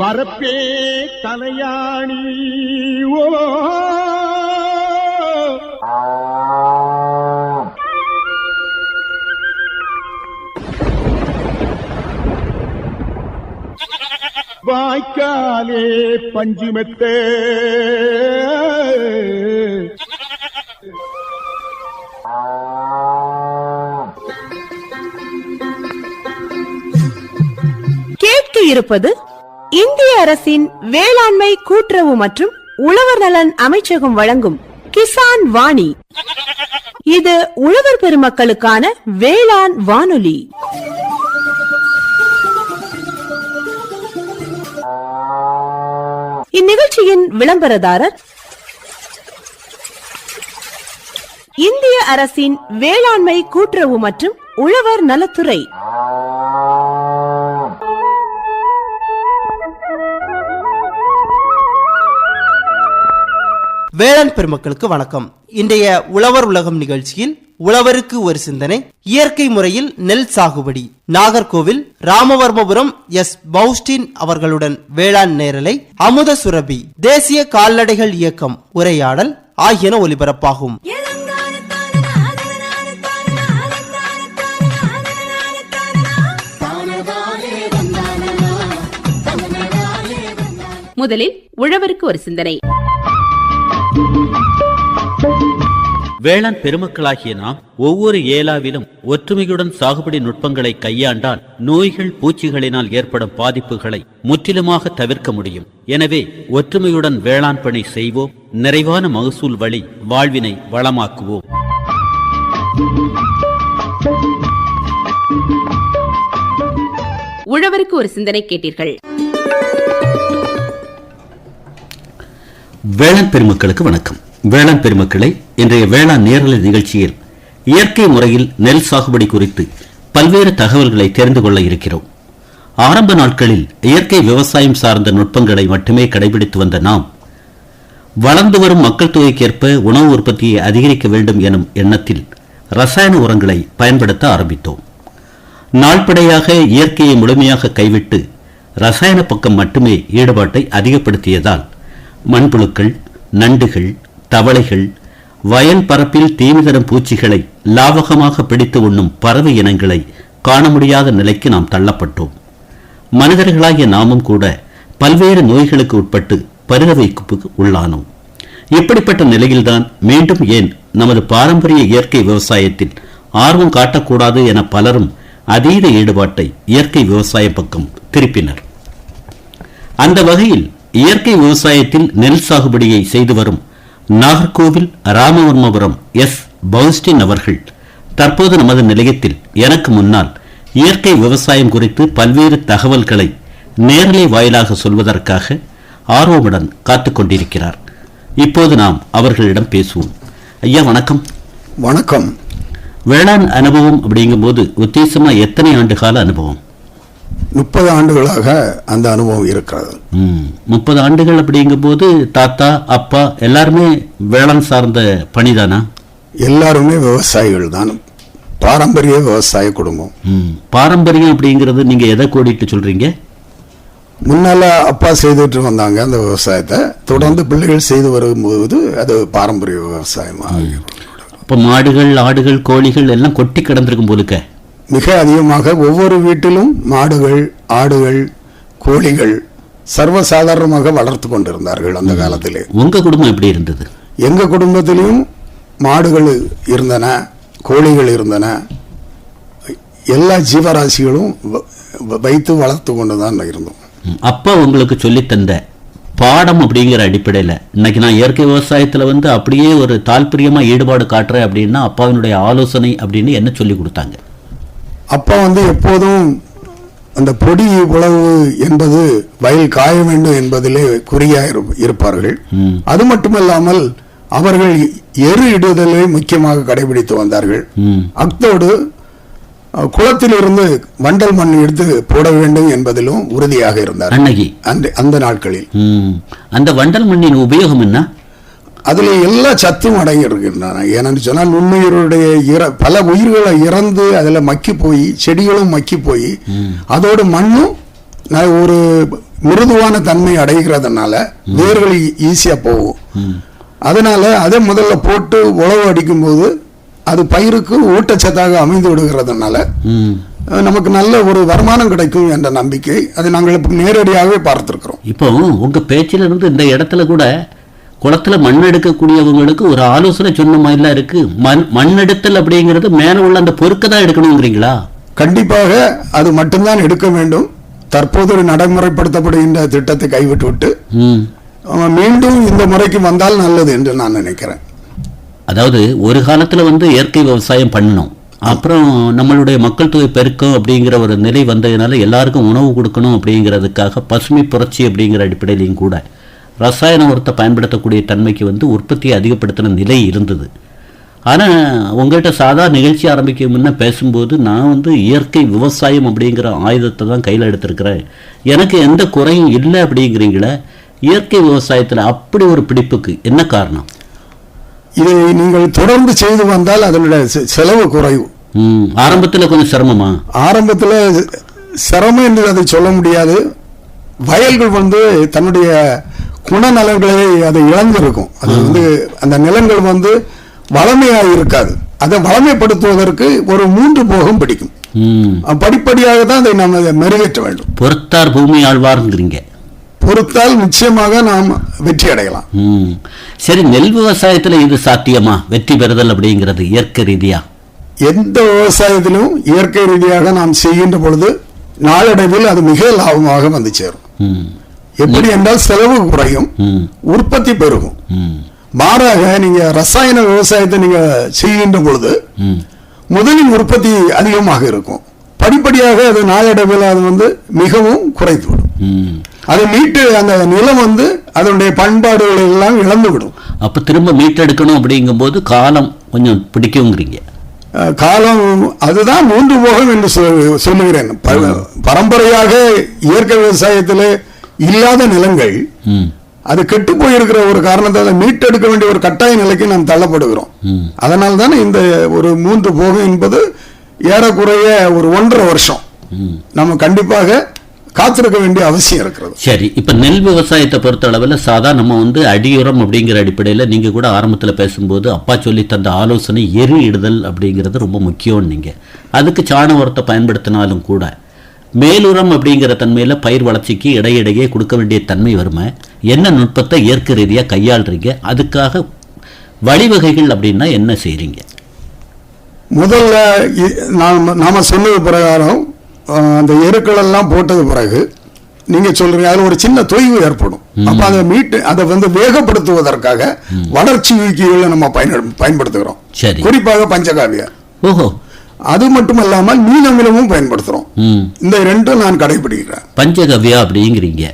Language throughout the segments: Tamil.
வரப்பே தலையாணி ஓ வாய்க்காலே பஞ்சுமெத்தே கேட்க இருப்பது இந்திய அரசின் வேளாண்மை கூட்டுறவு மற்றும் உழவர் நலன் அமைச்சகம் வழங்கும் கிசான் வாணி. இது உழவர் பெருமக்களுக்கான வேளாண் வானொலி. இந்நிகழ்ச்சியின் விளம்பரதாரர் இந்திய அரசின் வேளாண்மை கூட்டுறவு மற்றும் உழவர் நலத்துறை. வேளாண் பெருமக்களுக்கு வணக்கம். இன்றைய உழவர் உலகம் நிகழ்ச்சியில் உழவருக்கு ஒரு சிந்தனை, இயற்கை முறையில் நெல் சாகுபடி, நாகர்கோவில் ராமவர்மபுரம் எஸ் பவுஸ்டின் அவர்களுடன் வேளாண் நேரலை, அமுத சுரபி, தேசிய கால்நடைகள் இயக்கம் உரையாடல் ஆகியன ஒலிபரப்பாகும். முதலில் உழவருக்கு ஒரு சிந்தனை. வேளாண் பெருமக்களாகிய நாம் ஒவ்வொரு ஏலாவிலும் ஒற்றுமையுடன் சாகுபடி நுட்பங்களை கையாண்டால் நோய்கள் பூச்சிகளினால் ஏற்படும் பாதிப்புகளை முற்றிலுமாக தவிர்க்க முடியும். எனவே ஒற்றுமையுடன் வேளாண் பணி செய்வோம், நிறைவான மகசூல் வழி வாழ்வினை வளமாக்குவோம். உழவருக்கு ஒரு சிந்தனை கேட்டீர்கள். வேளாண் பெருமக்களுக்கு வணக்கம். வேளாண் பெருமக்களை, இன்றைய வேளாண் நேரலை நிகழ்ச்சியில் இயற்கை முறையில் நெல் சாகுபடி குறித்து பல்வேறு தகவல்களை தெரிந்து கொள்ள இருக்கிறோம். ஆரம்ப நாட்களில் இயற்கை விவசாயம் சார்ந்த நுட்பங்களை மட்டுமே கடைபிடித்து வந்த நாம் வளர்ந்து வரும் மக்கள் தொகைக்கேற்ப உணவு உற்பத்தியை அதிகரிக்க வேண்டும் எனும் எண்ணத்தில் ரசாயன உரங்களை பயன்படுத்த ஆரம்பித்தோம். நாள்படையாக இயற்கையை முழுமையாக கைவிட்டு ரசாயன பக்கம் மட்டுமே ஈடுபாட்டை அதிகப்படுத்தியதால் மண்புழுக்கள், நண்டுகள், தவளைகள், வயல் பரப்பில் தீமை தரும் பூச்சிகளை லாபகமாக பிடித்து உண்ணும் பறவை இனங்களை காண முடியாத நிலைக்கு நாம் தள்ளப்பட்டோம். மனிதர்களாகிய நாமும் கூட பல்வேறு நோய்களுக்கு உட்பட்டு பரிதவிப்புக்கு உள்ளானோம். இப்படிப்பட்ட நிலையில்தான் மீண்டும் ஏன் நமது பாரம்பரிய இயற்கை விவசாயத்தில் ஆர்வம் காட்டக்கூடாது என பலரும் அதீத ஈடுபாட்டை இயற்கை விவசாய பக்கம் திருப்பினர். அந்த வகையில் இயற்கை விவசாயத்தில் நெல் சாகுபடியை செய்து வரும் நாகர்கோவில் ராமவர்மபுரம் எஸ் பவுஸ்டின் அவர்கள் தற்போது நமது நிலையத்தில் எனக்கு முன்னால் இயற்கை விவசாயம் குறித்து பல்வேறு தகவல்களை நேரலை வாயிலாக சொல்வதற்காக ஆர்வமுடன் காத்துக் கொண்டிருக்கிறார். இப்போது நாம் அவர்களிடம் பேசுவோம். ஐயா வணக்கம். வணக்கம். வேளாண் அனுபவம் அப்படிங்கும் போது உத்தேசமா எத்தனை ஆண்டு கால அனுபவம்? 30 ஆண்டுகளாக அந்த அனுபவம் இருக்கிறது. 30 ஆண்டுகள் அப்படிங்கும் போது தாத்தா அப்பா எல்லாருமே வேளாண் சார்ந்த பணிதானா? எல்லாருமே விவசாயிகள் தான். பாரம்பரிய விவசாய குடும்பம். பாரம்பரியம் அப்படிங்கிறது நீங்க எதை கோடிட்டு சொல்றீங்க? முன்னால அப்பா செய்துட்டு வந்தாங்க அந்த விவசாயத்தை, தொடர்ந்து பிள்ளைகள் செய்து வரும்போது அது பாரம்பரிய விவசாயம். இப்ப மாடுகள், ஆடுகள், கோழிகள் எல்லாம் கொட்டி கிடந்திருக்கும் போலுக்க மிக அதிகமாக ஒவ்வொரு வீட்டிலும் மாடுகள், ஆடுகள், கோழிகள் சர்வசாதாரணமாக வளர்த்து கொண்டிருந்தார்கள் அந்த காலத்திலே. உங்க குடும்பம் எப்படி இருந்தது? எங்க குடும்பத்திலையும் மாடுகள் இருந்தன, கோழிகள் இருந்தன. எல்லா ஜீவராசிகளும் வைத்து வளர்த்து கொண்டுதான் இருந்தோம். அப்பா உங்களுக்கு சொல்லி தந்த பாடம் அப்படிங்கிற அடிப்படையில் இன்னைக்கு நான் இயற்கை விவசாயத்தில் அப்படியே ஒரு தாற்பயமா ஈடுபாடு காட்டுறேன் அப்படின்னா அப்பாவினுடைய ஆலோசனை அப்படின்னு என்ன சொல்லி கொடுத்தாங்க? அப்பா எப்போதும் அந்த பொடி உழவு என்பது வயல் காய வேண்டும் என்பதிலே குறியா இருப்பார்கள். அது மட்டுமல்லாமல் அவர்கள் எரு இடுதலை முக்கியமாக கடைபிடித்து வந்தார்கள். அத்தோடு குளத்தில் இருந்து வண்டல் மண் எடுத்து போட வேண்டும் என்பதிலும் உறுதியாக இருந்தார் அந்த நாட்களில். அந்த வண்டல் மண்ணின் உபயோகம் என்ன? அதுல எல்லா சத்தும் அடங்கி இருக்கின்றன. ஏன்னு சொன்னால் நுண்ணுயிரோடைய பல உயிர்களை இறந்து அதுல மக்கி போய், செடிகளும் மக்கி போய், அதோடு மண்ணும் ஒரு மிருதுவான தன்மை அடைகிறதுனால வேர்கள் ஈஸியா போகும். அதனால அதை முதல்ல போட்டு உழவு அடிக்கும் போது அது பயிருக்கு ஊட்டச்சத்தாக அமைந்து விடுகிறதுனால நமக்கு நல்ல ஒரு வருமானம் கிடைக்கும் என்ற நம்பிக்கை அதை நாங்கள் நேரடியாகவே பார்த்திருக்கிறோம். இப்போ உங்க பேச்சில இருந்து இந்த இடத்துல கூட குளத்துல மண் எடுக்கக்கூடியவங்களுக்கு ஒரு ஆலோசனை சொன்ன மாதிரிலாம் இருக்கு. மண் எடுத்தல் அப்படிங்கிறது மேல உள்ள அந்த பொறுக்க தான் எடுக்கணுங்கிறீங்களா? கண்டிப்பாக அது மட்டும்தான் எடுக்க வேண்டும். தற்போது நடைமுறைப்படுத்தப்படுகின்ற திட்டத்தை கைவிட்டு விட்டு மீண்டும் இந்த முறைக்கு வந்தால் நல்லது என்று நான் நினைக்கிறேன். அதாவது ஒரு காலத்துல இயற்கை விவசாயம் பண்ணணும், அப்புறம் நம்மளுடைய மக்கள் தொகை பெருக்கம் அப்படிங்கிற ஒரு நிலை வந்ததுனால எல்லாருக்கும் உணவு கொடுக்கணும் அப்படிங்கிறதுக்காக பசுமை புரட்சி அப்படிங்கிற அடிப்படையிலையும் கூட ரசாயன உரத்தை பயன்படுத்தக்கூடிய தன்மைக்கு உற்பத்தியை அதிகப்படுத்தின நிலை இருந்தது. ஆனால் உங்கள்கிட்ட சாதாரண நிகழ்ச்சி ஆரம்பிக்க முன்ன பேசும்போது நான் இயற்கை விவசாயம் அப்படிங்கிற ஆயுதத்தை தான் கையில் எடுத்திருக்கிறேன், எனக்கு எந்த குறையும் இல்லை அப்படிங்கிறீங்களே. இயற்கை விவசாயத்தில் அப்படி ஒரு பிடிப்புக்கு என்ன காரணம்? இதை நீங்கள் தொடர்ந்து செய்து வந்தால் அதனுடைய செலவு குறைவு. ஆரம்பத்தில் கொஞ்சம் சிரமமா? ஆரம்பத்தில் சிரமம் என்று அதை சொல்ல முடியாது. வயல்கள் தன்னுடைய குணநலன்களை அதை இழந்திருக்கும். அது அந்த நிலங்கள் வளமையாக இருக்காது. அதை வளமைப்படுத்துவதற்கு ஒரு 3 போகம் பிடிக்கும். படிப்படியாக தான் அதை நாம் மெருகேற்ற வேண்டும். பொறுத்தார் பூமி ஆழ்வார்ங்கிறீங்க. பொறுத்தால் நிச்சயமாக நாம் வெற்றி அடையலாம். சரி, நெல் விவசாயத்தில் இது சாத்தியமா வெற்றி பெறுதல் அப்படிங்கிறது இயற்கை ரீதியா? எந்த விவசாயத்திலும் இயற்கை ரீதியாக நாம் செய்கின்ற பொழுது நாளடைவில் அது மிக லாபமாக வந்து சேரும். எப்படி என்றால் செலவு குறையும், உற்பத்தி பெருகும். மாறாக நீங்க ரசாயன விவசாயத்தை நீங்க செய்கின்ற பொழுது முதலின் உற்பத்தி அதிகமாக இருக்கும், படிப்படியாக அது நாளடைவில் அது மிகவும் குறைத்துவிடும். அதை மீட்டு அந்த நிலம் அதனுடைய பண்பாடுகளை எல்லாம் இழந்துவிடும். அப்ப திரும்ப மீட்டெடுக்கணும் அப்படிங்கும் போது காலம் கொஞ்சம் பிடிக்குங்கிறீங்க. காலம் அதுதான் 3 போகம் என்று சொல்லுகிறேன். பரம்பரையாக இயற்கை விவசாயத்தில் இல்லாத நிலங்கள் அது கெட்டு போயிருக்கிற ஒரு காரணத்தால் மீட்டெடுக்க வேண்டிய ஒரு கட்டாய நிலைக்கு நாம் தள்ளப்படுகிறோம். அதனால தானே இந்த ஒரு 3 போகம் என்பது ஏறக்குறைய ஒரு 1.5 வருஷம் நம்ம கண்டிப்பாக காத்திருக்க வேண்டிய அவசியம் இருக்கிறது. சரி, இப்ப நெல் விவசாயத்தை பொறுத்த அளவில் சாதா நம்ம அடியுரம் அப்படிங்கிற அடிப்படையில் நீங்க கூட ஆரம்பத்தில் பேசும்போது அப்பா சொல்லி தந்த ஆலோசனை எரு இடுதல் அப்படிங்கிறது ரொம்ப முக்கியம். நீங்க அதுக்கு சாண உரத்தை பயன்படுத்தினாலும் கூட மேலுரம் அப்படிங்கிற தன்மையில பயிர் வளர்ச்சிக்கு இடையிடையே கொடுக்க வேண்டிய தன்மை வருமா? என்ன நுட்பத்தை இயற்கை ரீதியா கையாளுறீங்க? அதுக்காக வழிவகைகள் அப்படின்னா என்ன செய்றீங்க? முதல்ல நாம சொன்னது பிரகாரம் அந்த எருக்கள் எல்லாம் போட்டது பிறகு நீங்க சொல்றீங்க அதுல ஒரு சின்ன தொய்வு ஏற்படும். அப்ப அதை அதை வேகப்படுத்துவதற்காக வளர்ச்சி ஊக்கிகளை நம்ம பயன்படுத்துகிறோம். குறிப்பாக பஞ்சகாவியா. ஓஹோ. அது மட்டும் இல்லாமல் மீன் அமிலமும் பயன்படுத்துறோம். இந்த 2 நான் கடைபிடிக்கிறேன். பஞ்சகவ்யா அப்படிங்கிறீங்க,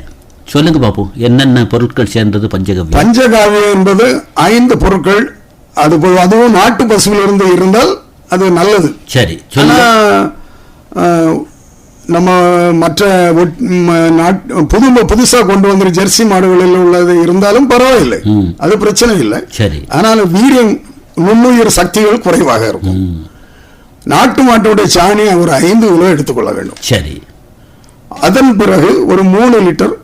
சொல்லுங்க பாப்போம், என்னென்ன பொருட்கள் சேர்ந்தது பஞ்சகவ்யா? பஞ்சகாவியம் என்பது 5 பொருட்கள். அதுவும் நாட்டு பசுவிலிருந்து இருந்தால் அது நல்லது. சரி, நம்ம மற்ற புதுசா கொண்டு வந்து ஜெர்சி மாடுகளில் உள்ளது இருந்தாலும் பரவாயில்லை, அது பிரச்சனை இல்லை. சரி, ஆனால் வீரியம் நுண்ணுயிர் சக்திகள் குறைவாக இருக்கும். நாட்டு மாட்டோடைய சாணி ஒரு 5 கிலோ எடுத்துக்கொள்ள வேண்டும். சரி, அதன் பிறகு ஒரு 3 லிட்டர்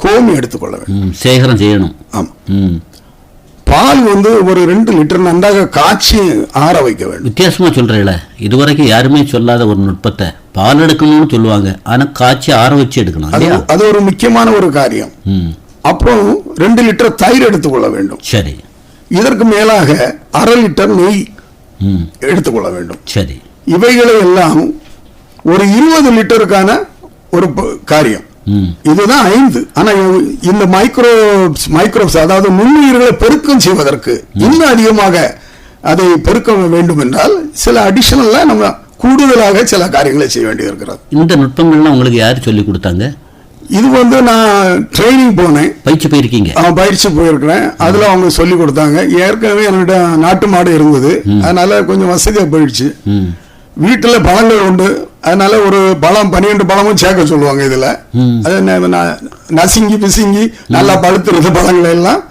கோமி எடுத்துக்கொள்ள வேண்டும். சேகரம் செய்யணும். ஆமா. பால் ஒரு 2 லிட்டர் நன்றாக காய்ச்சி ஆற வைக்க வேண்டும். வித்தியாசமா சொல்றீங்களா? இதுவரைக்கும் யாருமே சொல்லாத ஒரு நுட்பத்தை. பால் எடுக்கணும்னு சொல்லுவாங்க, ஆனா காய்ச்சி ஆற வச்சு எடுக்கணும். அது ஒரு முக்கியமான ஒரு காரியம். அப்புறம் 2 லிட்டர் தயிர் எடுத்துக்கொள்ள வேண்டும். சரி, இதற்கு மேலாக 1/2 லிட்டர் நெய் எடுத்துக்கொள்ள வேண்டும். சரி, இவைகளை எல்லாம் ஒரு 20 லிட்டருக்கான ஒரு காரியம். இதுதான் 5. ஆனா இந்த மைக்ரோப்ஸ் அதாவது நுண்ணுயிர்களை பெருக்கம் செய்வதற்கு இன்னும் அதிகமாக அதை பெருக்க வேண்டும் என்றால் சில அடிஷனலா நம்ம கூடுதலாக சில காரியங்களை செய்ய வேண்டியது இருக்கிறது. இந்த நுட்பங்கள்லாம் உங்களுக்கு யார் சொல்லி கொடுத்தாங்க? இது நான் ட்ரைனிங் போனேன். பயிற்சி போயிருக்கீங்க? பயிற்சி போயிருக்கிறேன். அதுல அவங்க சொல்லி கொடுத்தாங்க. ஏற்கனவே என்னோட நாட்டு மாடு இருந்தது, அதனால கொஞ்சம் வசதியா போயிடுச்சு. வீட்டுல பழங்கள் உண்டு, அதனால ஒரு பழம் 12 பழமும் சேர்க்க சொல்லுவாங்க. இதுல அது நசுங்கி பிசுங்கி நல்லா பழுத்துறது பழங்களை எல்லாம்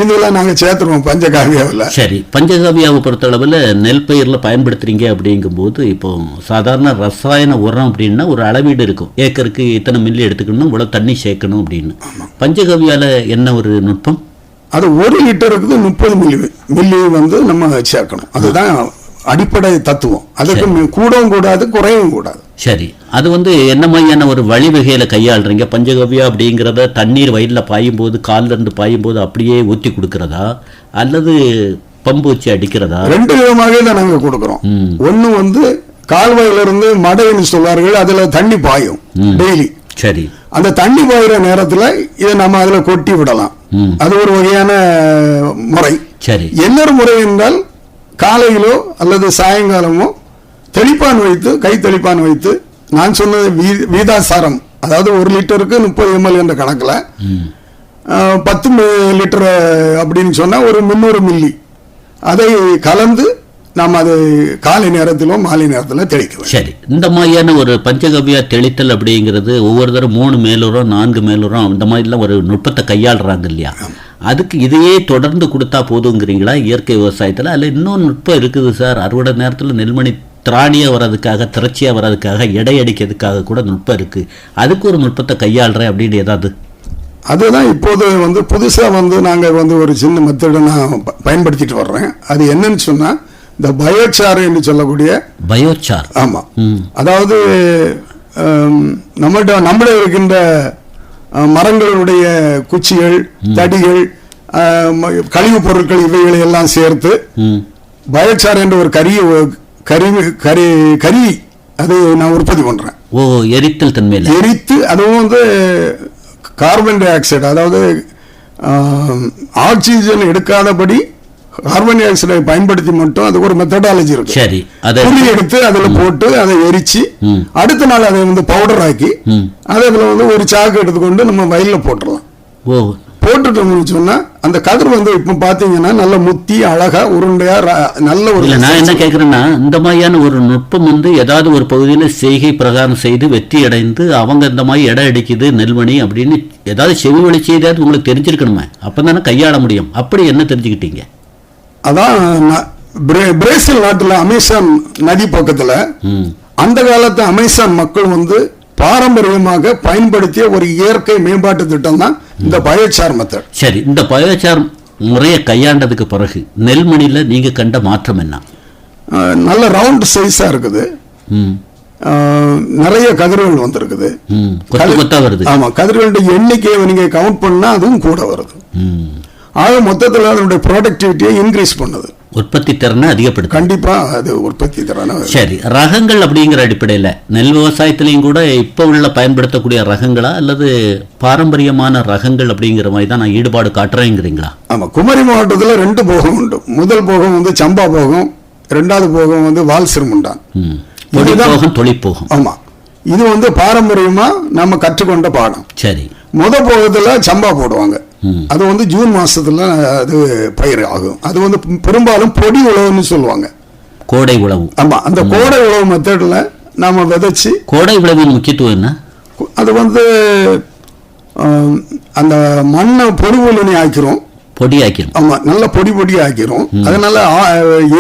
இதெல்லாம் நாங்க சேர்த்துருவோம் பஞ்சகாவியாவில். சரி, பஞ்சகாவியாவை பொறுத்தளவில் நெல் பயிரில் பயன்படுத்துறீங்க அப்படிங்கும்போது இப்போ சாதாரண ரசாயன உரம் அப்படின்னா ஒரு அளவீடு இருக்கும், ஏக்கருக்கு இத்தனை மில்லி எடுத்துக்கணும், இவ்வளவு தண்ணி சேர்க்கணும் அப்படின்னு. பஞ்சகாவியால என்ன ஒரு நுட்பம்? அது 1 லிட்டருக்கு 30 மில்லி வந்து நம்ம சேர்க்கணும். அதுதான் அடிப்படை தத்துவம். அதுக்கு கூடவும் கூடாது, குறையவும் கூடாது. சரி, அது வந்து என்ன மாதிரியான ஒரு வழிவகையில கையாளுறீங்க? பஞ்சகவ்யா அப்படிங்கிறத தண்ணீர் வயலில் பாயும் போது, காலில் இருந்து பாயும் போது அப்படியே ஊற்றி கொடுக்கறதா அல்லது பம்பு வச்சு அடிக்கிறதா? 2 விதமாகவே தான் நாங்க கொடுக்கிறோம். ஒண்ணு வந்து கால்வாயிலிருந்து மடைன்னு சொல்வார்கள், அதுல தண்ணி பாயும் டெய்லி. சரி, அந்த தண்ணி பாயிற நேரத்துல இதை நம்ம அதுல கொட்டி விடலாம். அது ஒரு வகையான முறை. சரி, இன்னொரு முறை என்றால் காலையிலோ அல்லது சாயங்காலமோ தெளிப்பான் வைத்து, கை தெளிப்பான் வைத்து, நான் சொன்னது வீதாசாரம், அதாவது 1 லிட்டருக்கு 30 ml என்ற கணக்குல 10 லிட்டர் அப்படின்னு சொன்னா ஒரு 300 மில்லி அதை கலந்து நாம் அது காலை நேரத்திலோ மாலை நேரத்தில் தெளிக்கலாம். சரி, இந்த மாதிரியான ஒரு பஞ்சகவ்யா தெளித்தல் அப்படிங்கிறது ஒவ்வொரு தரம் 3 மேலுரம் 4 மேலுரம் இந்த மாதிரிலாம் ஒரு நுட்பத்தை கையாளுறாங்க இல்லையா? அதுக்கு இதையே தொடர்ந்து கொடுத்தா போதுங்கிறீங்களா இயற்கை விவசாயத்தில்? அல்ல இன்னொரு நுட்பம் இருக்குது சார், அறுவடை நேரத்தில் நெல்மணி திராணியாக வர்றதுக்காக, திரட்சியாக வர்றதுக்காக, எடை அடிக்கிறதுக்காக கூட நுட்பம் இருக்குது, அதுக்கு ஒரு நுட்பத்தை கையாளுறேன் அப்படின்னு ஏதாவது? அதுதான் இப்போது வந்து புதுசாக வந்து நாங்கள் வந்து ஒரு சின்ன மெத்தடை நான் பயன்படுத்திட்டு வர்றேன். அது என்னன்னு சொன்னால் இந்த பயோசார் என்று சொல்லக்கூடிய பயோசார். ஆமாம், அதாவது நம்மள இருக்கின்ற மரங்களுடைய குச்சிகள், தடிகள், கழிவுப் பொருட்கள் இவைகளை எல்லாம் சேர்த்து பயோசார் என்ற ஒரு கரி அது நான் உற்பத்தி பண்றேன். ஓ, எரித்தல் தன்மையில் எரித்து, அதுவும் வந்து கார்பன் டை ஆக்சைடு, அதாவது ஆக்சிஜன் எடுக்காதபடி கார்பன் டை ஆக்சைடை பயன்படுத்தி மட்டும் அதுக்கு ஒரு மெத்தடாலஜி இருக்கு. சரி, புளி எடுத்து அதுல போட்டு அதை எரிச்சு அடுத்த நாள் அதை வந்து பவுடர் ஆக்கி அதை அதுல வந்து ஒரு சாக்கு எடுத்துக்கொண்டு நம்ம வயல்ல போட்டுடலாம். ஓ, போட்டுட்டோம்னு சொன்னா அந்த கதிர் வந்து இப்ப பாத்தீங்கன்னா நல்ல முத்தி அழகா உருண்டையா நல்ல ஒரு. நான் என்ன கேட்கறேன்னா, இந்த மாதிரியான ஒரு நுட்பம் வந்து ஏதாவது ஒரு பகுதியில் செய்கை பிரகாரம் செய்து வெற்றி அடைந்து அவங்க இந்த மாதிரி இடம் அடிக்குது நெல்மணி அப்படின்னு ஏதாவது செவி வழி செய்தாவது உங்களுக்கு தெரிஞ்சிருக்கணுமே, அப்பதானே கையாள முடியும். அப்படி என்ன தெரிஞ்சுக்கிட்டீங்க? அதான் பிரேசில் நாட்டுல அமேசான் நதி பக்கத்துல அந்த காலத்து அமேசான் மக்கள் வந்து பாரம்பரியமாக பயன்படுத்திய ஒரு இயற்கை மேம்பாட்டு திட்டம் தான் இந்த பயோசார் மெத்தட். சரி, இந்த பயோசார் முறையை கையாண்டதுக்கு பிறகு நெல்மணியில நீங்க கண்ட மாற்றம் என்ன? நல்ல ரவுண்ட் சைஸா இருக்குது, நிறைய கதிர்கள் வந்திருக்குது, கொத்தா வருது. ஆமா, கதிர்களுடைய எண்ணிக்கையை நீங்க கவுண்ட் பண்ணா அதுவும் கூட வருது. ஆக மொத்தத்தில் அதனுடைய ப்ரொடக்டிவிட்டியை இன்க்ரீஸ் பண்ணுது, உற்பத்தி திறனை அதிகப்படுத்தும். கண்டிப்பா அது உற்பத்தி திறனை. சரி, ரகங்கள் அப்படிங்கிற அடிப்படையில் நெல் விவசாயத்திலையும் கூட இப்போ உள்ள பயன்படுத்தக்கூடிய ரகங்களா அல்லது பாரம்பரியமான ரகங்கள் அப்படிங்கிற மாதிரி தான் நான் ஈடுபாடு காட்டுறேங்கிறீங்களா? ஆமா, குமரி மாவட்டத்தில் 2 போகம் உண்டு. முதல் போகம் வந்து சம்பா போகம், 2வது போகம் வந்து வால் சிறுமுண்டான், போகம் தொழிற்போகம். ஆமா, இது வந்து பாரம்பரியமா நம்ம கற்றுக்கொண்ட பாடம். சரி, போகத்துல சம்பா போடுவாங்க, அது வந்து ஜூன் மாசத்துல அது பயிர் ஆகும். அது வந்து பெரும்பாலும் பொடி உழவுன்னு சொல்லுவாங்க, கோடை உழவு. ஆமா, அந்த கோடை உழவு மெத்தட்ல நாம விதைச்சு. கோடை உழவின் முக்கியத்துவம் என்ன? அது வந்து அந்த மண்ணை பொடி ஆக்கிறோம், பொடி ஆக்கிறோம். ஆமா, நல்ல பொடி ஆக்கிறோம். அதனால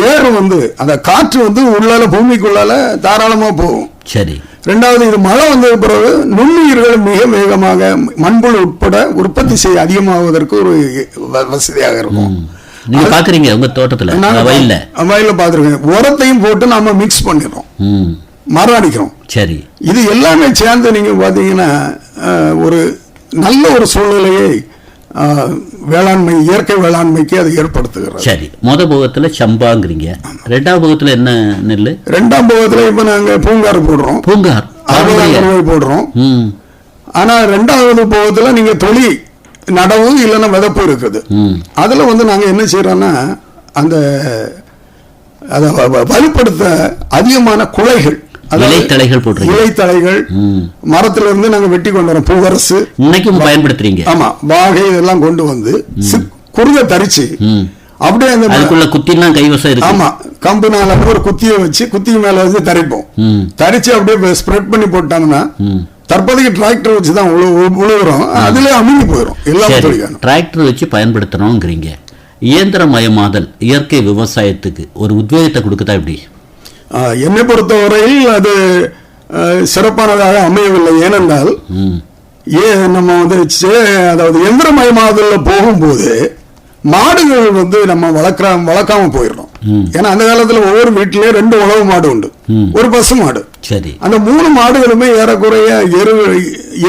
ஏறு வந்து அந்த காற்று வந்து உள்ளால பூமிக்குள்ளால தாராளமா போகும். சரி, 2வது இது மழை வந்த பிறகு நுண்ணுயிர்கள் மிக வேகமாக மண்புழு உட்பட உற்பத்தி செய்ய அதிகமாவதற்கு ஒரு வசதியாக இருக்கும். நீங்க பாக்குறீங்க உங்க தோட்டத்துல? வயல்ல பாத்துருக்கேன். உரத்தையும் போட்டு நாம மிக்ஸ் பண்ணிடுறோம், மரம் அடிக்கிறோம். சரி, இது எல்லாமே சேர்ந்து நீங்க பாத்தீங்கன்னா ஒரு நல்ல ஒரு சூழ்நிலையை வேளாண்மை, இயற்கை வேளாண்மைக்கு அது ஏற்படுத்துகிறது. சரி, முத போகத்துல சம்பாங்கிறீங்க, 2வது போகத்துல என்ன நெல்? 2ஆம் போகத்துல இப்ப நாங்க பூங்காறு போடுறோம், போடுறோம். ஆனா 2வது போகத்துல நீங்க தொழி நடவு இல்லைன்னா விதப்பு இருக்குது. அதுல வந்து நாங்க என்ன செய்யறோம்னா அந்த வலுப்படுத்த அதிகமான குலைகள், இலைத்தலைகள் மரத்துல இருந்து நாங்க வெட்டி கொண்டு வரோம். பூவரசு இன்னைக்கும் பயன்படுத்துறீங்க. ஆமா, வாகை இதெல்லாம் கொண்டு வந்து குறுக தரிச்சு அப்படியே அந்த குத்திலாம் கைவசம் இருக்கு. ஆமா, கம்புனால ஒரு குத்தியை வச்சு குத்தி மேல வந்து தரிப்போம். தரிச்சு அப்படியே ஸ்ப்ரெட் பண்ணி போட்டாங்கன்னா தற்போதைக்கு டிராக்டர் வச்சு தான் உழுவுறோம், அதுல அமுங்கி போயிடும் எல்லாம் சரி, தொழிலான. டிராக்டர் வச்சு பயன்படுத்தணுங்கிறீங்க. இயந்திரமயமாதல் இயற்கை விவசாயத்துக்கு ஒரு உத்வேகத்தை கொடுக்குதா எப்படி? என்னை பொறுத்தவரையில் அது சிறப்பானதாக அமையவில்லை. ஏனென்றால் நம்ம வந்து அதாவது எந்திரமயமாதல்ல போகும்போது மாடுகள் வந்து நம்ம வளர்க்காம போயிடணும். ஏன்னா அந்த காலத்துல ஒவ்வொரு வீட்டிலயும் 2 உழவு மாடு உண்டு, ஒரு பசு மாடு. சரி, அந்த 3 மாடுகளுமே ஏறக்குறைய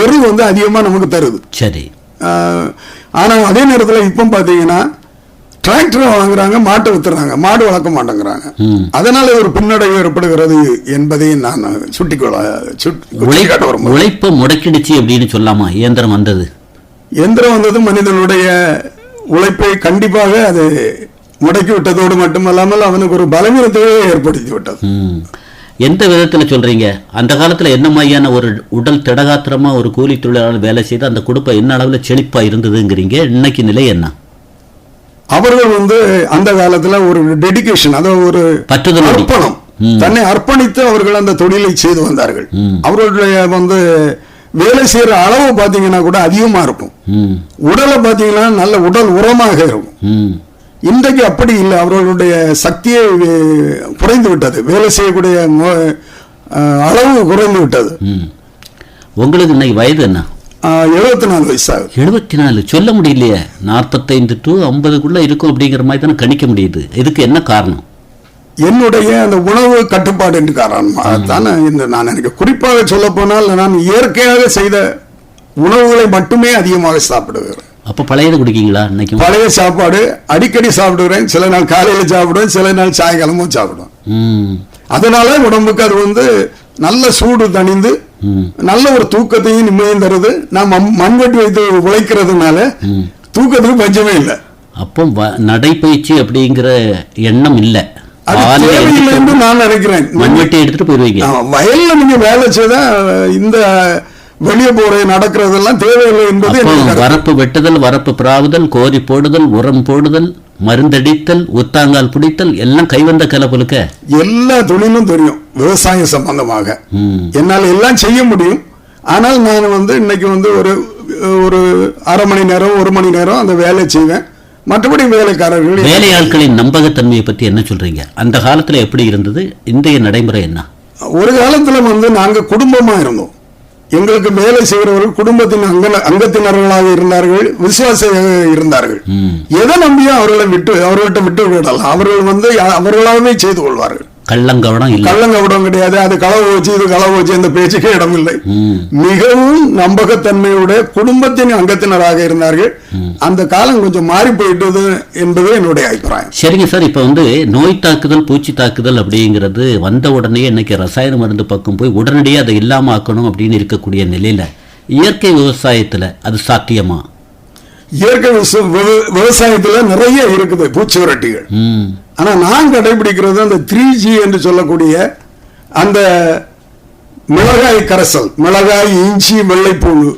எரு வந்து அதிகமா நமக்கு தருது. சரி. ஆனா அதே நேரத்துல இப்ப பாத்தீங்கன்னா டிராக்டர் வாங்குறாங்க, மாட்டை வித்துறாங்க, மாடு வளர்க்க மாட்டேங்கிறாங்க. அதனால ஒரு பின்னடைவு ஏற்படுகிறது என்பதை நான் உழைப்ப முடக்கிடுச்சு அப்படின்னு சொல்லாமா? இயந்திரம் வந்தது, எந்திரம் வந்தது மனிதனுடைய உழைப்பை கண்டிப்பாக அது முடக்கி விட்டதோடு மட்டுமல்லாமல் அவனுக்கு ஒரு பலவீனத்தையே ஏற்படுத்தி விட்டது. எந்த விதத்துல சொல்றீங்க? அந்த காலத்துல என்ன மாதிரியான ஒரு உடல் திடகாத்திரமா ஒரு கூலி தொழிலாளர் வேலை செய்து அந்த குடும்பம் என்ன அளவுல செழிப்பா இருந்ததுங்கிறீங்க? இன்னைக்கு நிலை என்ன? அவர்கள் வந்து அந்த காலத்துல ஒரு டெடிகேஷன், அதாவது ஒரு அர்ப்பணம், தன்னை அர்ப்பணித்து அவர்கள் அந்த தொழிலை செய்து வந்தார்கள். அவர்களுடைய வந்து வேலை செய்யற அளவு பாத்தீங்கன்னா கூட அதிகமா இருக்கும். உடலை பாத்தீங்கன்னா நல்ல உடல் உரமாக இருக்கும். இன்றைக்கு அப்படி இல்லை, அவர்களுடைய சக்தியை குறைந்து விட்டது, வேலை செய்யக்கூடிய அளவு குறைந்து விட்டது. உங்களுக்கு இன்னைக்கு வயது என்ன? 74 வயசாகுது. 74 சொல்ல முடியலையே. 45 to 50க்குள்ள இருக்கும் அப்படிங்கிற மாதிரி தானே கணிக்க முடியுது. இதுக்கு என்ன காரணம்? என்னுடைய அந்த உணவு கட்டுப்பாடு என்று காரணம் தானே. நான் எனக்கு குறிப்பாக சொல்ல போனால் நான் இயற்கையாக செய்த உணவுகளை மட்டுமே அதிகமாக சாப்பிடுகிறேன். அப்ப பழையது குடிக்கீங்களா? இன்னைக்கு பழைய சாப்பாடு அடிக்கடி சாப்பிடுகிறேன். சில நாள் காலையில சாப்பிடுவேன், சில நாள் சாயங்காலமும் சாப்பிடுவேன். அதனால உடம்புக்கு அது வந்து நல்ல சூடு தணிந்து நல்ல ஒரு தூக்கத்தையும் நிம்மதியும் தருது. நான் மண்வெட்டி வைத்து உழைக்கிறதுனால தூக்கத்துக்கு பஞ்சமே இல்லை. அப்போ நடைப்பயிற்சி அப்படிங்கிற எண்ணம் இல்லை, அது தேவையில்லை என்று நான் நினைக்கிறேன். மண்வெட்டி எடுத்துட்டு போயிருவீங்க. வயல்ல நீங்க வேலை செய்தா இந்த வெளியே போற நடக்கிறதெல்லாம் தேவையில்லை என்பது. வரப்பு வெட்டுதல், வரப்பு பிராவுதல், கோரி போடுதல், உரம் போடுதல், மருந்தடித்தல், உத்தாங்கால் பிடித்தல் எல்லாம் கைவந்த கலப்புலுக்க எல்லா தொழிலும் தெரியும். விவசாயம் சம்பந்தமாக என்னால் எல்லாம் செய்ய முடியும். ஆனால் நான் வந்து இன்னைக்கு வந்து ஒரு அரை மணி நேரம் 1 மணி நேரம் அந்த வேலை செய்வேன். மற்றபடி வேலைக்காரர்கள், வேலையாட்களின் நம்பகத்தன்மையை பத்தி என்ன சொல்றீங்க? அந்த காலத்துல எப்படி இருந்தது, இன்றைய நடைமுறை என்ன? ஒரு காலத்துல வந்து நாங்க குடும்பமா இருந்தோம். எங்களுக்கு வேலை செய்கிறவர்கள் குடும்பத்தின் அங்கத்தினர்களாக இருந்தார்கள், விசுவாசியாக இருந்தார்கள். எதை நம்பியும் அவர்கள்ட்ட விட்டு விடலாம். அவர்கள் வந்து அவர்களாகவே செய்து கொள்வார்கள். கள்ளங்கவடம் கிடையாது. அது களவு வச்சு இது களவு வச்சு அந்த பேச்சுக்கே இடமில்லை. மிகவும் நம்பகத்தன்மையுடைய குடும்பத்தின் அங்கத்தினராக இருந்தார்கள். அந்த காலம் கொஞ்சம் மாறி போயிட்டது என்பது என்னுடைய அபிப்பிராயம். சரிங்க சார், இப்ப வந்து நோய் தாக்குதல், பூச்சி தாக்குதல் அப்படிங்கிறது வந்த உடனே இன்னைக்கு ரசாயன மருந்து பக்கம் போய் உடனடியே அதை இல்லாம ஆக்கணும் அப்படின்னு இருக்கக்கூடிய நிலையில இயற்கை விவசாயத்துல அது சாத்தியமா? இயற்கை விவசாயத்துல நிறைய இருக்குது பூச்சி விரட்டிகள். ஆனா நான் கடைபிடிக்கிறது அந்த 3G என்று சொல்லக்கூடிய அந்த மிளகாய் கரைசல், மிளகாய், இஞ்சி, வெள்ளைப்பூண்டு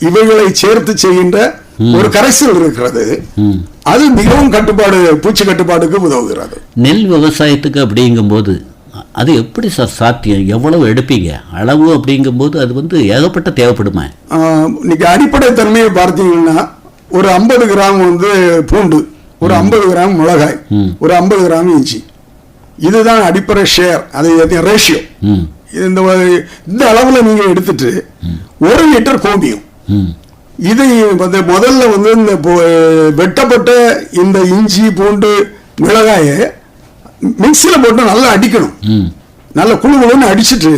இவைகளை சேர்த்து செய்கின்ற ஒரு கரைசல் இருக்கிறது. அது மிகவும் பூச்சி கட்டுப்பாடுக்கு உதவுகிறது. நெல் விவசாயத்துக்கு அப்படிங்கும் போது அது எப்படி சார் சாத்தியம்? எவ்வளவு எடுப்பீங்க? அளவு அப்படிங்கும் போது அது வந்து ஏகப்பட்ட தேவைப்படுமா? இன்னைக்கு அடிப்படை தன்மையை பார்த்தீங்கன்னா ஒரு 50 கிராம் வந்து பூண்டு, ஒரு 50 கிராம் மிளகாய், ஒரு 50 கிராம் இஞ்சி, இதுதான் அடிப்படை ஷேர். அது ரேஷியோ. இந்த அளவுல நீங்க எடுத்துட்டு 1 லிட்டர் கோமியம், இதை முதல்ல வந்து இந்த வெட்டப்பட்ட இந்த இஞ்சி, பூண்டு, மிளகாய மிக்சியில போட்டு நல்லா அடிக்கணும். நல்ல குழுன்னு அடிச்சுட்டு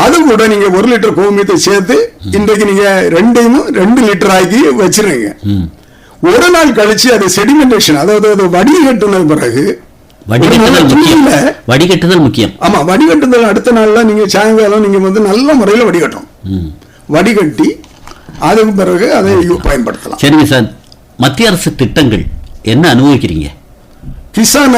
அது கூட நீங்க 1 லிட்டர் கோமியத்தை சேர்த்து இன்றைக்கு நீங்க 2 லிட்டர் ஆக்கி வச்சிருங்க. ஒரு நாள் கழிச்சு அது செடிமெண்டேஷன், அதாவது அது வடிகட்டின பிறகு வடிகட்டுதல் முக்கியம். ஆமா, வடிகட்டுதல் அடுத்த நாள்ல நீங்க சாயங்காலம் நீங்க வந்து நல்ல முறையில் வடிகட்டும். வடிகட்டி அதுக்கு பிறகு அதை பயன்படுத்தலாம். சரிங்க சார், மத்திய அரசு திட்டங்கள் என்ன அனுபவிக்கிறீங்க? கிசான்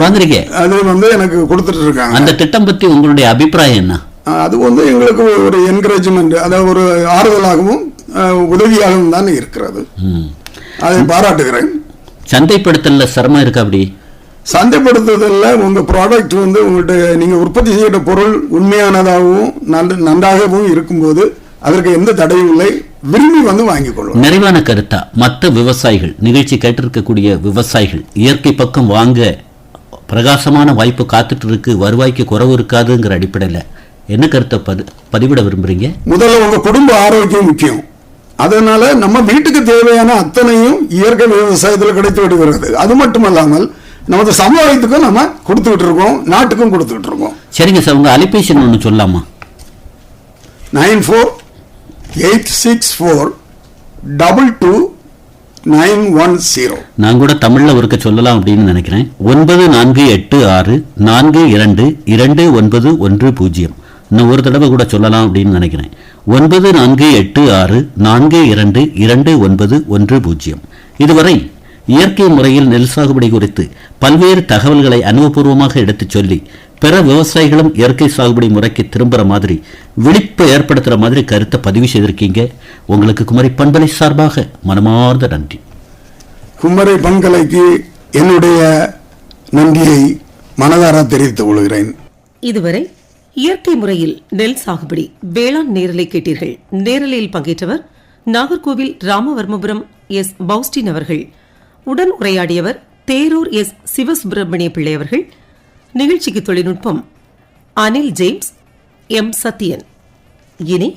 வாங்குறீங்க, அது வந்து எனக்கு கொடுத்துட்டு இருக்காங்க. அந்த திட்டம் பத்தி உங்களுடைய அபிப்பிராயம் என்ன? அது வந்து எங்களுக்கு ஒரு என்கரேஜ்மெண்ட், அதாவது ஒரு ஆறுதலாகவும் உதவியாகவும் தான் இருக்கிறது. அதை பாராட்டுகிறேன். சந்தைப்படுத்தல சிரமம் இருக்கு? அப்படி சந்தைப்படுத்துதல்ல உங்க ப்ராடக்ட் வந்து உங்கள்கிட்ட நீங்க உற்பத்தி செய்கிற பொருள் உண்மையானதாகவும் நன்றாகவும் இருக்கும்போது அதற்கு எந்த தடையும் இல்லை, விரும்பி வந்து வாங்கிக் கொள்ளும். நிறைவான கருத்தா மற்ற விவசாயிகள், நிகழ்ச்சி கேட்டிருக்கக்கூடிய விவசாயிகள் இயற்கை பக்கம் வாங்க பிரகாசமான வாய்ப்பு காத்துட்டு இருக்கு, வருவாய்க்கு குறவு இருக்காதுங்கிற அடிப்படையில் என்ன கருத்தை பதிவிட விரும்புறீங்க? முதல்ல உங்க குடும்ப ஆரோக்கியம் முக்கியம். அதனால நம்ம வீட்டுக்கு தேவையான அத்தனையும் இயற்கை விவசாயத்தில் கிடைத்து விடுகிறது. அது மட்டுமல்லாமல் நமது சமுதாயத்துக்கும் நம்ம கொடுத்துக்கிட்டு இருக்கோம், நாட்டுக்கும் கொடுத்துக்கிட்டு இருக்கோம். சரிங்க சார், உங்க அலைபேசி ஒன்று சொல்லலாமா? 9486222910. நான் கூட தமிழ்ல ஒருக்க சொல்லலாம் அப்படின்னு நினைக்கிறேன். 9486422910. இன்னும் ஒரு தடவை கூட சொல்லலாம் அப்படின்னு நினைக்கிறேன். 9486422910. இதுவரை இயற்கை முறையில் நெல் சாகுபடி குறித்து பல்வேறு தகவல்களை அனுபவபூர்வமாக எடுத்துச் சொல்லி பிற விவசாயிகளும் இயற்கை சாகுபடி முறைக்கு திரும்புற மாதிரி விழிப்பு ஏற்படுத்துற மாதிரி கருத்தை பதிவு செய்திருக்கீங்க. உங்களுக்கு குமரி பண்பலை சார்பாக மனமார்ந்த நன்றி. குமரி பண்பலைக்கு என்னுடைய நன்றியை மனதார தெரிவித்துக் கொள்கிறேன். இதுவரை இயற்கை முறையில் நெல் சாகுபடி வேளாண் நேரலை கேட்டீர்கள். நேரலையில் பங்கேற்றவர் நாகர்கோவில் ராமவர்மபுரம் எஸ் பவுஸ்டின் அவர்கள். உடன் உரையாடியவர் தேரூர் எஸ் சிவசுப்பிரமணிய பிள்ளை அவர்கள். நிகழ்ச்சிக்கு தொழில்நுட்பம் அனில் ஜேம்ஸ், எம் சத்யன். இனி